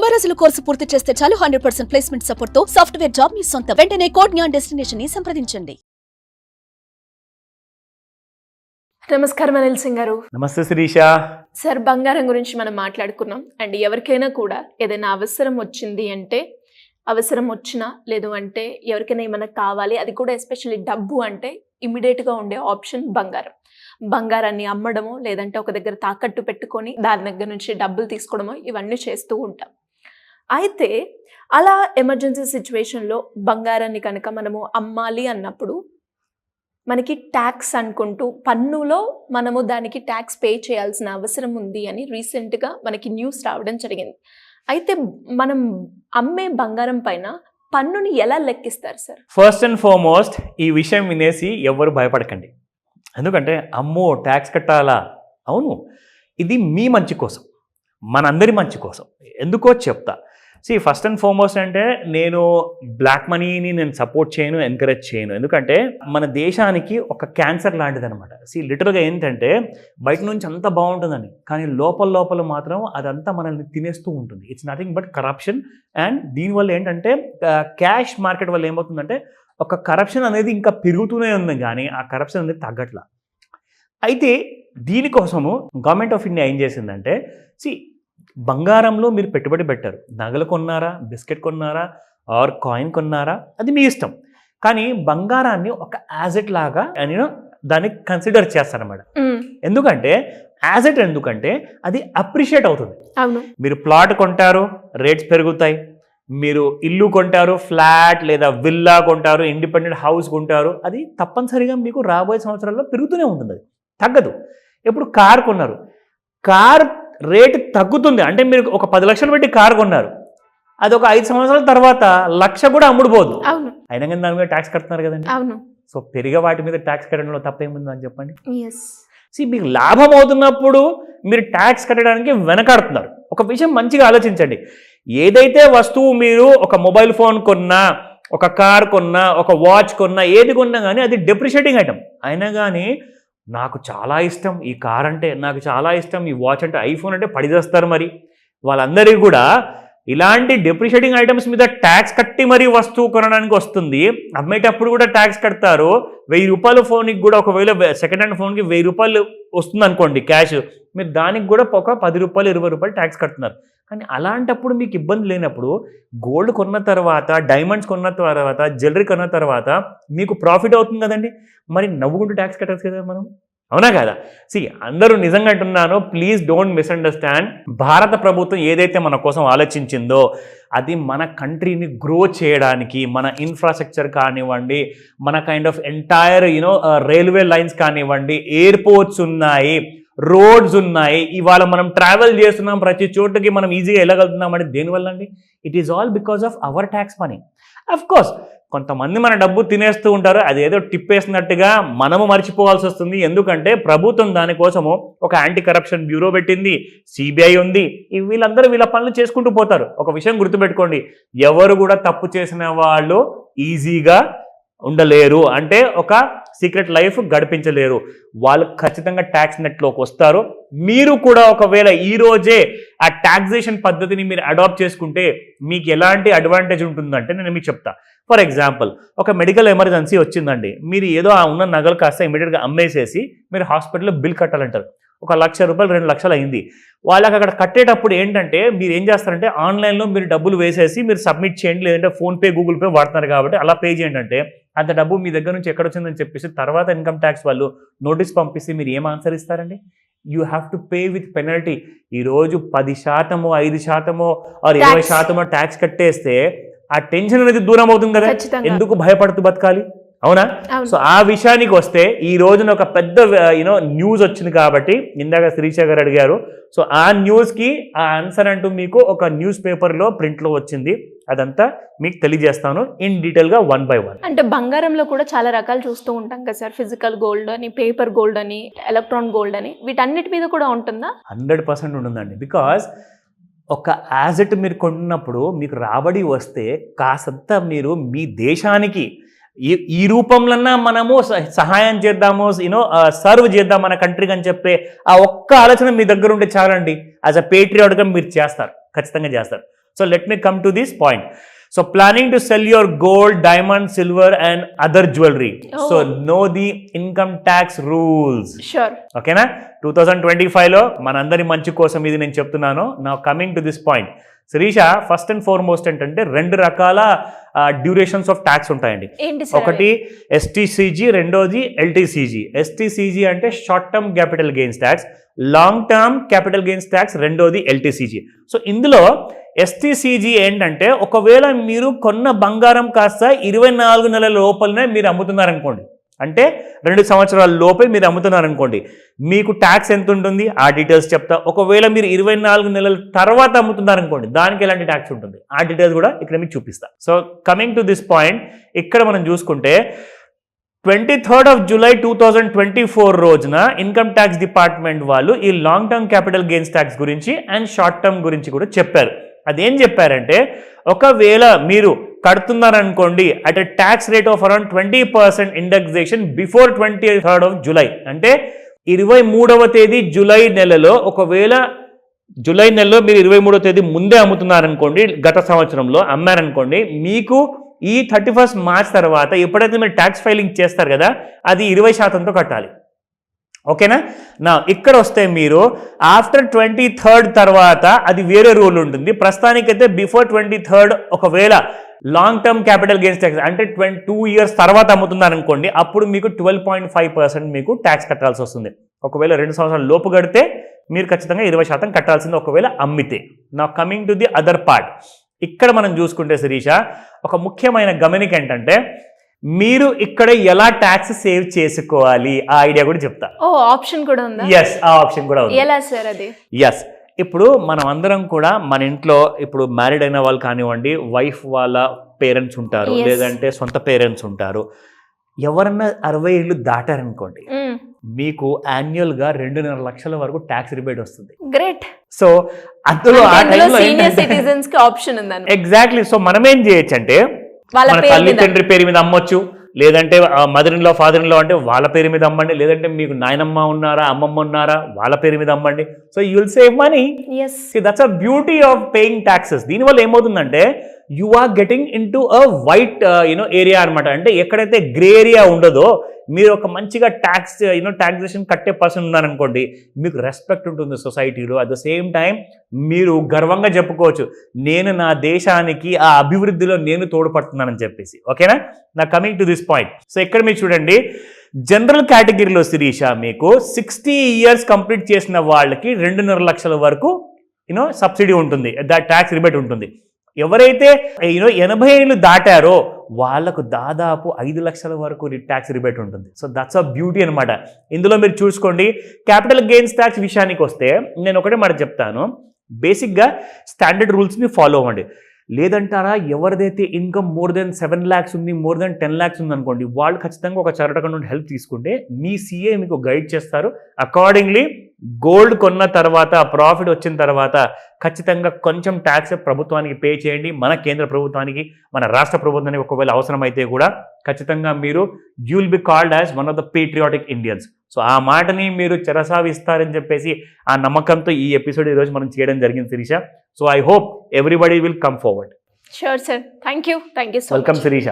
90 రోజుల కోర్సు పూర్తి చేస్తే చాలు 100% ప్లేస్మెంట్ సపోర్ట్ తో సాఫ్ట్వేర్ జాబ్ మీ సొంతం. వెంటనే కోడ్ జ్ఞాన్ డెస్టినేషన్ ని సంప్రదించండి. నమస్కారం అనిల్ సింగ్ గారు. నమస్తే శిరీష. సార్, బంగారం గురించి మనం మాట్లాడుకున్నాం. అండ్ ఎవరికైనా కూడా ఏదైనా అవసరం వచ్చింది అంటే, అవసరం వచ్చినా లేదు అంటే ఎవరికైనా ఏమైనా కావాలి, అది కూడా ఎస్పెషల్లీ డబ్బు అంటే ఇమీడియట్గా ఉండే ఆప్షన్ బంగారం. బంగారాన్ని అమ్మడమో లేదంటే ఒక దగ్గర తాకట్టు పెట్టుకొని దాని దగ్గర నుంచి డబ్బులు తీసుకోవడమో ఇవన్నీ చేస్తూ ఉంటాం. అయితే అలా ఎమర్జెన్సీ సిచ్యువేషన్లో బంగారాన్ని కనుక మనము అమ్మాలి అన్నప్పుడు మనకి ట్యాక్స్ అనుకుంటూ పన్నులో మనము దానికి ట్యాక్స్ పే చేయాల్సిన అవసరం ఉంది అని రీసెంట్గా మనకి న్యూస్ రావడం జరిగింది. అయితే మనం అమ్మే బంగారం పైన పన్నుని ఎలా లెక్కిస్తారు సార్? ఫస్ట్ అండ్ ఫార్మోస్ట్ ఈ విషయం వినేసి ఎవ్వరు భయపడకండి. ఎందుకంటే అమ్మో ట్యాక్స్ కట్టాలా? అవును, ఇది మీ మంచి కోసం, మనందరి మంచి కోసం. ఎందుకో చెప్తా. ఫస్ట్ అండ్ ఫార్మోస్ట్ అంటే నేను బ్లాక్ మనీని నేను సపోర్ట్ చేయను, ఎంకరేజ్ చేయను. ఎందుకంటే మన దేశానికి ఒక క్యాన్సర్ లాంటిది అనమాట. లిటరల్గా ఏంటంటే బయట నుంచి అంతా బాగుంటుందని, కానీ లోపల మాత్రం అదంతా మనల్ని తినేస్తూ ఉంటుంది. It's nothing but corruption. And దీనివల్ల ఏంటంటే క్యాష్ మార్కెట్ వల్ల ఏమవుతుందంటే ఒక కరప్షన్ అనేది ఇంకా పెరుగుతూనే ఉంది, కానీ ఆ కరప్షన్ అనేది తగ్గట్లా. అయితే దీనికోసము గవర్నమెంట్ ఆఫ్ ఇండియా ఏం చేసిందంటే, బంగారంలో మీరు పెట్టుబడి పెట్టారు, నగలు కొన్నారా, బిస్కెట్ కొన్నారా, ఆర్ కాయిన్ కొన్నారా, అది మీ ఇష్టం. కానీ బంగారాన్ని ఒక యాజెట్ లాగా నేను దాన్ని కన్సిడర్ చేస్తానన్నమాట. ఎందుకంటే యాజెట్ ఎందుకంటే అది అప్రిషియేట్ అవుతుంది. మీరు ప్లాట్ కొంటారు, రేట్స్ పెరుగుతాయి. మీరు ఇల్లు కొంటారు, ఫ్లాట్ లేదా విల్లా కొంటారు, ఇండిపెండెంట్ హౌస్ కొంటారు, అది తప్పనిసరిగా మీకు రాబోయే సంవత్సరాల్లో పెరుగుతూనే ఉంటుంది, అది తగ్గదు. ఇప్పుడు కార్ కొన్నారు, కార్ రేటు తగ్గుతుంది. అంటే మీరు ఒక 10 లక్షలు పెట్టి కారు కొన్నారు, అది ఒక 5 సంవత్సరాల తర్వాత 1,00,000 కూడా అమ్ముడుపోదు. అయినా కానీ దాని మీద ట్యాక్స్ కడుతున్నారు కదండి. సో పెరిగే వాటి మీద ట్యాక్స్ కట్టడంలో తప్పేముంది అని చెప్పండి. మీకు లాభం అవుతున్నప్పుడు మీరు ట్యాక్స్ కట్టడానికి వెనకాడుతున్నారు. ఒక విషయం మంచిగా ఆలోచించండి. ఏదైతే వస్తువు మీరు ఒక మొబైల్ ఫోన్ కొన్నా, ఒక కార్ కొన్నా, ఒక వాచ్ కొన్నా, ఏది కొన్నా కానీ అది డెప్రిషియేటింగ్ ఐటమ్. అయినా కానీ నాకు చాలా ఇష్టం ఈ కార్ అంటే, నాకు చాలా ఇష్టం ఈ వాచ్ అంటే, ఐఫోన్ అంటే పడిదేస్తారు. మరి వాళ్ళందరికీ కూడా ఇలాంటి డెప్రిషియేటింగ్ ఐటమ్స్ మీద ట్యాక్స్ కట్టి మరీ వస్తువు కొనడానికి వస్తుంది. అమ్మేటప్పుడు కూడా ట్యాక్స్ కడతారు. 1000 రూపాయల ఫోన్కి కూడా, ఒకవేళ సెకండ్ హ్యాండ్ ఫోన్కి 1000 రూపాయలు వస్తుంది అనుకోండి క్యాష్, మీరు దానికి కూడా ఒక 10 రూపాయలు 20 రూపాయలు ట్యాక్స్ కడుతున్నారు. కానీ అలాంటప్పుడు మీకు ఇబ్బంది లేనప్పుడు గోల్డ్ కొన్న తర్వాత, డైమండ్స్ కొన్న తర్వాత, జ్యువెలరీ కొన్న తర్వాత మీకు ప్రాఫిట్ అవుతుంది కదండి. మరి నవ్వుకుంటూ ట్యాక్స్ కట్టచ్చు కదా మనం, అవునా కదా? అందరూ నిజంగా అంటున్నాను, ప్లీజ్ డోంట్ మిస్అండర్స్టాండ్. భారత ప్రభుత్వం ఏదైతే మన కోసం ఆలోచించిందో అది మన కంట్రీని గ్రో చేయడానికి, మన ఇన్ఫ్రాస్ట్రక్చర్ కానివ్వండి, మన kind of entire railway lines కానివ్వండి, ఎయిర్పోర్ట్స్ ఉన్నాయి, రోడ్స్ ఉన్నాయి. ఇవాళ మనం ట్రావెల్ చేస్తున్నాం, ప్రతి చోటుకి మనం ఈజీగా వెళ్ళగలుగుతున్నాం అంటే దేనివల్ల అండి? It is all because of our tax money. Of course కొంతమంది మన డబ్బు తినేస్తూ ఉంటారు, అదేదో టిప్ వేసినట్టుగా మనము మర్చిపోవాల్సి వస్తుంది. ఎందుకంటే ప్రభుత్వం దానికోసము ఒక యాంటీ కరప్షన్ బ్యూరో పెట్టింది, సిబిఐ ఉంది. వీళ్ళందరూ వీళ్ళ పనులు చేసుకుంటూ పోతారు. ఒక విషయం గుర్తుపెట్టుకోండి, ఎవరు కూడా తప్పు చేసిన వాళ్ళు ఈజీగా ఉండలేరు, అంటే ఒక సీక్రెట్ లైఫ్ గడిపించలేరు. వాళ్ళు ఖచ్చితంగా ట్యాక్స్ నెట్లోకి వస్తారు. మీరు కూడా ఒకవేళ ఈ రోజే ఆ ట్యాక్సేషన్ పద్ధతిని మీరు అడాప్ట్ చేసుకుంటే మీకు ఎలాంటి అడ్వాంటేజ్ ఉంటుందంటే నేను మీకు చెప్తా. ఫర్ ఎగ్జాంపుల్, ఒక మెడికల్ ఎమర్జెన్సీ వచ్చిందండి, మీరు ఏదో ఆ ఉన్న నగలు కాస్త ఇమీడియట్గా అమ్మేసేసి మీరు హాస్పిటల్లో బిల్ కట్టాలంటారు. ఒక 1,00,000 రూపాయలు 2 లక్షలు అయింది. వాళ్ళకి అక్కడ కట్టేటప్పుడు ఏంటంటే మీరు ఏం చేస్తారంటే ఆన్లైన్లో మీరు డబ్బులు వేసేసి మీరు సబ్మిట్ చేయండి, లేదంటే ఫోన్పే, గూగుల్ పే వాడుతున్నారు కాబట్టి అలా పే చేయండి అంటే, అంత డబ్బు మీ దగ్గర నుంచి ఎక్కడ వచ్చిందని చెప్పేసి తర్వాత ఇన్కమ్ ట్యాక్స్ వాళ్ళు నోటీస్ పంపిస్తే మీరు ఏం ఆన్సర్ ఇస్తారండి? You have to pay with penalty. ఈరోజు 10%, 5% ఆర్ 20% ట్యాక్స్ కట్టేస్తే ఆ టెన్షన్ అనేది దూరం అవుతుంది కదా. ఎందుకు భయపడుతూ బతకాలి, అవునా? సో ఆ విషయానికి వస్తే ఈ రోజున ఒక పెద్ద న్యూస్ వచ్చింది కాబట్టి ఇందాక శిరీష గారు అడిగారు. సో ఆ న్యూస్కి ఆ ఆన్సర్ అంటూ మీకు ఒక న్యూస్ పేపర్లో ప్రింట్లో వచ్చింది. అదంతా మీకు తెలియజేస్తాను ఇన్ డీటెయిల్గా 1 by 1. అంటే బంగారంలో కూడా చాలా రకాలు చూస్తూ ఉంటాం కదా సార్, ఫిజికల్ గోల్డ్ అని, పేపర్ గోల్డ్ అని, ఎలక్ట్రాన్ గోల్డ్ అని, వీటన్నిటి మీద కూడా ఉంటుందా? 100% ఉంటుందండి. బికాజ్ ఒక యాజెట్ మీరు కొన్నప్పుడు మీకు రాబడి వస్తే కాసంత మీరు మీ దేశానికి ఈ రూపంలోన్నా మనము సహాయం చేద్దాము, సర్వ్ చేద్దాం మన కంట్రీకి అని చెప్పే ఆ ఒక్క ఆలోచన మీ దగ్గర ఉంటే చాలండి. యాజ్ అ పేట్రియాట్గా మీరు చేస్తారు, ఖచ్చితంగా చేస్తారు. So let me come to this point. So planning to sell your gold, diamond, silver and other jewelry. Oh. So know the income tax rules. Sure. ఓకేనా? 2025లో మనందరి మంచి కోసం ఇది నేను చెప్తున్నాను. Now coming to this point. Sirisha, first and foremost ఏంటంటే 2 రకాల durations of tax ఉంటాయండి. ఏంటి సార్? ఒకటి ఎస్టీసీజీ, రెండోది ఎల్టీసీజీ. ఎస్టీసీజీ అంటే short term capital gains tax, long term capital gains tax రెండోది ఎల్టీసీజీ. సో ఇందులో ఎస్టీసీజీ ఏంటంటే ఒకవేళ మీరు కొన్న బంగారం కాస్త 24 నెలల లోపలనే మీరు అమ్ముతున్నారనుకోండి, అంటే 2 సంవత్సరాల లోపే మీరు అమ్ముతున్నారనుకోండి, మీకు ట్యాక్స్ ఎంత ఉంటుంది ఆ డీటెయిల్స్ చెప్తా. ఒకవేళ మీరు 24 నెలల తర్వాత అమ్ముతున్నారనుకోండి, దానికి ఎలాంటి ట్యాక్స్ ఉంటుంది ఆ డీటెయిల్స్ కూడా ఇక్కడ మీకు చూపిస్తా. So coming to this point, ఇక్కడ మనం చూసుకుంటే 23rd of July 2024 రోజున ఇన్కమ్ ట్యాక్స్ డిపార్ట్మెంట్ వాళ్ళు ఈ long term capital gains tax గురించి అండ్ షార్ట్ టర్మ్ గురించి కూడా చెప్పారు. అదేం చెప్పారంటే, ఒకవేళ మీరు కడుతున్నారనుకోండి at a tax rate of around 20% indexation before 23rd of July, అంటే 23వ తేదీ జూలై నెలలో, ఒకవేళ జూలై నెలలో మీరు 23వ తేదీ ముందే అమ్ముతున్నారనుకోండి, గత సంవత్సరంలో అమ్మారనుకోండి, మీకు ఈ 31st మార్చ్ తర్వాత ఎప్పుడైతే మీరు ట్యాక్స్ ఫైలింగ్ చేస్తారు కదా, అది 20%తో కట్టాలి. ఓకేనా? నా ఇక్కడ వస్తే మీరు ఆఫ్టర్ 23rd తర్వాత అది వేరే రూల్ ఉంటుంది. ప్రస్తుతానికైతే బిఫోర్ 23rd ఒకవేళ long term capital gains tax అంటే 2 ఇయర్స్ తర్వాత అమ్ముతున్నారనుకోండి, అప్పుడు మీకు 12.5% మీకు ట్యాక్స్ కట్టాల్సి వస్తుంది. ఒకవేళ 2 సంవత్సరాల లోపు కడితే మీరు ఖచ్చితంగా 20% కట్టాల్సింది ఒకవేళ అమ్మితే. నా coming to the other part, ఇక్కడ మనం చూసుకుంటే శిరీష, ఒక ముఖ్యమైన గమనిక ఏంటంటే, మీరు ఇక్కడ ఎలా ట్యాక్స్ సేవ్ చేసుకోవాలి ఆ ఐడియా కూడా చెప్తా. ఆప్షన్ కూడా ఉందా? ఎస్, ఆ ఆప్షన్ కూడా ఉంది. ఎలా సార్ అది? ఎస్, ఇప్పుడు మనం అందరం కూడా మన ఇంట్లో ఇప్పుడు మ్యారీడ్ అయిన వాళ్ళు కానివ్వండి, వైఫ్ వాళ్ళ పేరెంట్స్ ఉంటారు, లేదంటే సొంత పేరెంట్స్ ఉంటారు. ఎవరన్నా 60 ఏళ్ళు దాటారనుకోండి, మీకు యాన్యువల్ గా 2.5 లక్షల వరకు ట్యాక్స్ రిబేట్ వస్తుంది. గ్రేట్. సో అందులో ఆ టైంలో సీనియర్ సిటిజన్స్ కి ఆప్షన్ ఉందని. ఎగ్జాక్ట్లీ. సో మనం ఏం చేయొచ్చు అంటే, మన తల్లి తండ్రి పేరు మీద అమ్మొచ్చు, లేదంటే mother in law father in law అంటే వాళ్ళ పేరు మీద అమ్మండి, లేదంటే మీకు నాయనమ్మ ఉన్నారా అమ్మమ్మ ఉన్నారా వాళ్ళ పేరు మీద అమ్మండి. So you will save money. That's a beauty of paying taxes. దీనివల్ల ఏమవుతుందంటే, you are getting into a white area అనమాట. అంటే ఎక్కడైతే గ్రే ఏరియా ఉండదో, మీరు ఒక మంచిగా ట్యాక్స్ ట్యాక్సేషన్ కట్టే పర్సన్ ఉన్నారనుకోండి, మీకు రెస్పెక్ట్ ఉంటుంది సొసైటీలో. అట్ ద సేమ్ టైం మీరు గర్వంగా చెప్పుకోవచ్చు, నేను నా దేశానికి ఆ అభివృద్ధిలో నేను తోడ్పడుతున్నానని చెప్పేసి. ఓకేనా? నా coming to this point. So ఇక్కడ మీరు చూడండి, జనరల్ కేటగిరీలో శిరీష మీకు 60 ఇయర్స్ కంప్లీట్ చేసిన వాళ్ళకి 2.5 లక్షల వరకు సబ్సిడీ ఉంటుంది, ట్యాక్స్ రిబేట్ ఉంటుంది. ఎవరైతే 80 ఏళ్ళు దాటారో వాళ్ళకు దాదాపు 5 లక్షల వరకు ట్యాక్స్ రిబేట్ ఉంటుంది. సో దట్స్ అ బ్యూటీ అనమాట. ఇందులో మీరు చూసుకోండి, క్యాపిటల్ గెయిన్స్ ట్యాక్స్ విషయానికి వస్తే నేను ఒకటే మాట చెప్తాను, బేసిక్గా స్టాండర్డ్ రూల్స్ని ఫాలో అవ్వండి. లేదంటారా, ఎవరిదైతే ఇన్కమ్ మోర్ దెన్ 7 lakhs ఉంది, మోర్ దెన్ 10 lakhs ఉంది అనుకోండి, వాళ్ళు ఖచ్చితంగా ఒక చార్టర్డ్ అకౌంటెంట్ హెల్ప్ తీసుకుంటే మీ సీఏ మీకు గైడ్ చేస్తారు. అకార్డింగ్లీ గోల్డ్ కొన్న తర్వాత, ప్రాఫిట్ వచ్చిన తర్వాత ఖచ్చితంగా కొంచెం ట్యాక్స్ ప్రభుత్వానికి పే చేయండి, మన కేంద్ర ప్రభుత్వానికి, మన రాష్ట్ర ప్రభుత్వానికి. ఒకవేళ అవసరమైతే కూడా ఖచ్చితంగా మీరు you will be called as one of the patriotic Indians. So ఆ మాటని మీరు చెరసావిస్తారని చెప్పేసి ఆ నమ్మకంతో ఈ ఎపిసోడ్ ఈరోజు మనం చేయడం జరిగింది Sirisha. So I hope everybody will come forward. Sure sir. Thank you so much. Welcome Sirisha.